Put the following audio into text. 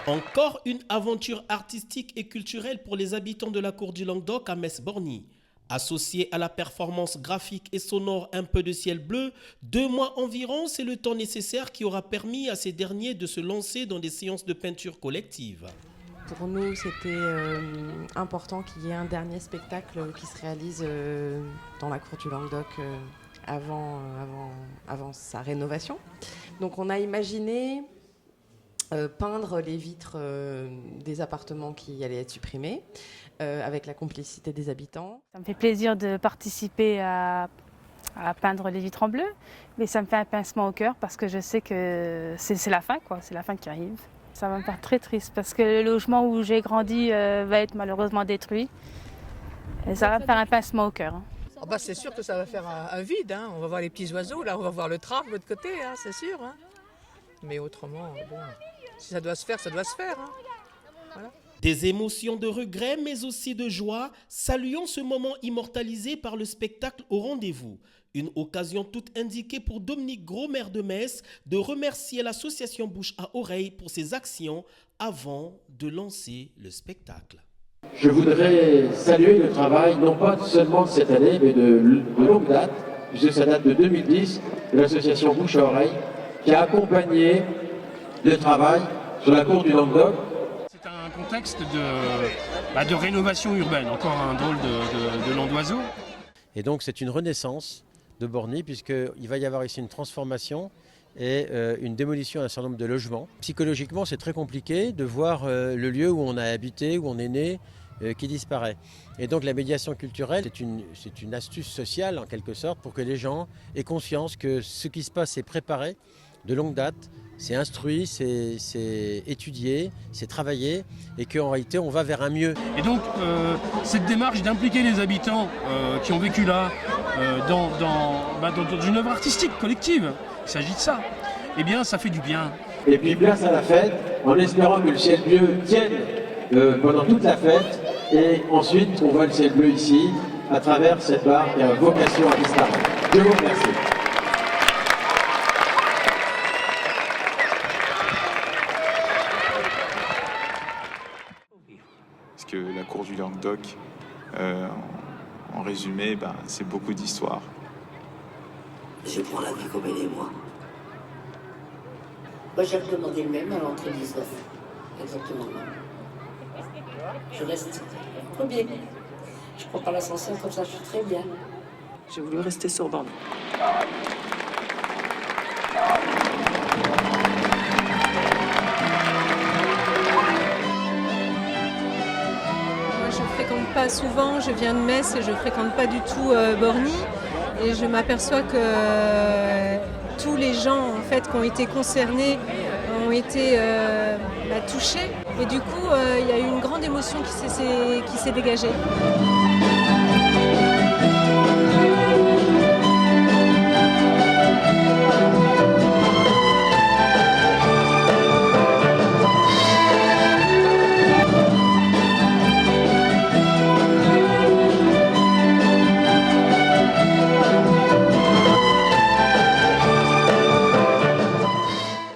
Encore une aventure artistique et culturelle pour les habitants de la cour du Languedoc à Metz-Borny. Associé à la performance graphique et sonore Un peu de ciel bleu, 2 mois environ, c'est le temps nécessaire qui aura permis à ces derniers de se lancer dans des séances de peinture collective. Pour nous, c'était important qu'il y ait un dernier spectacle qui se réalise dans la cour du Languedoc avant sa rénovation. Donc on a imaginé peindre les vitres des appartements qui allaient être supprimés avec la complicité des habitants. Ça me fait plaisir de participer à peindre les vitres en bleu, mais ça me fait un pincement au cœur parce que je sais que c'est la fin, quoi. C'est la fin qui arrive. Ça va me faire très triste parce que le logement où j'ai grandi va être malheureusement détruit. Et ça va me faire un pincement au cœur. Oh bah c'est sûr que ça va faire un vide. Hein. On va voir les petits oiseaux, là on va voir le tram de l'autre côté, hein, c'est sûr. Hein. Mais autrement, bon, si ça doit se faire, ça doit se faire. Hein. Voilà. Des émotions de regret, mais aussi de joie, saluons ce moment immortalisé par le spectacle au rendez-vous. Une occasion toute indiquée pour Dominique Gros, maire de Metz, de remercier l'association Bouche à Oreille pour ses actions avant de lancer le spectacle. Je voudrais saluer le travail, non pas seulement de cette année, mais de longue date, puisque ça date de 2010, de l'association Bouche à Oreille, qui a accompagné le travail sur la cour du Languedoc. C'est un contexte de rénovation urbaine, encore un drôle de nom d'oiseau. Et donc c'est une renaissance de Borny, puisqu'il va y avoir ici une transformation et une démolition d'un certain nombre de logements. Psychologiquement, c'est très compliqué de voir le lieu où on a habité, où on est né, qui disparaît. Et donc la médiation culturelle, c'est une astuce sociale en quelque sorte pour que les gens aient conscience que ce qui se passe est préparé de longue date, c'est instruit, c'est étudié, c'est travaillé et qu'en réalité on va vers un mieux. Et donc cette démarche d'impliquer les habitants qui ont vécu là dans une œuvre artistique collective, il s'agit de ça, eh bien ça fait du bien. Et puis place à la fête, en espérant que le ciel bleu tienne pendant toute la fête. Et ensuite, on voit le ciel bleu ici, à travers cette barre qui a vocation à disparaître. Je vous remercie. Parce que la cour du Languedoc, en résumé, c'est beaucoup d'histoire. Je prends la vie comme elle est, moi. Moi, j'ai demandé le même à l'entrée 19. Exactement le même. Je reste premier. Je prends pas l'ascenseur, comme ça je suis très bien. J'ai voulu rester sur Bordeaux. Moi, je fréquente pas souvent, je viens de Metz et je fréquente pas du tout Borny. Et je m'aperçois que tous les gens en fait, qui ont été concernés ont été touchés. Et du coup, il y a eu une grande émotion qui s'est dégagée.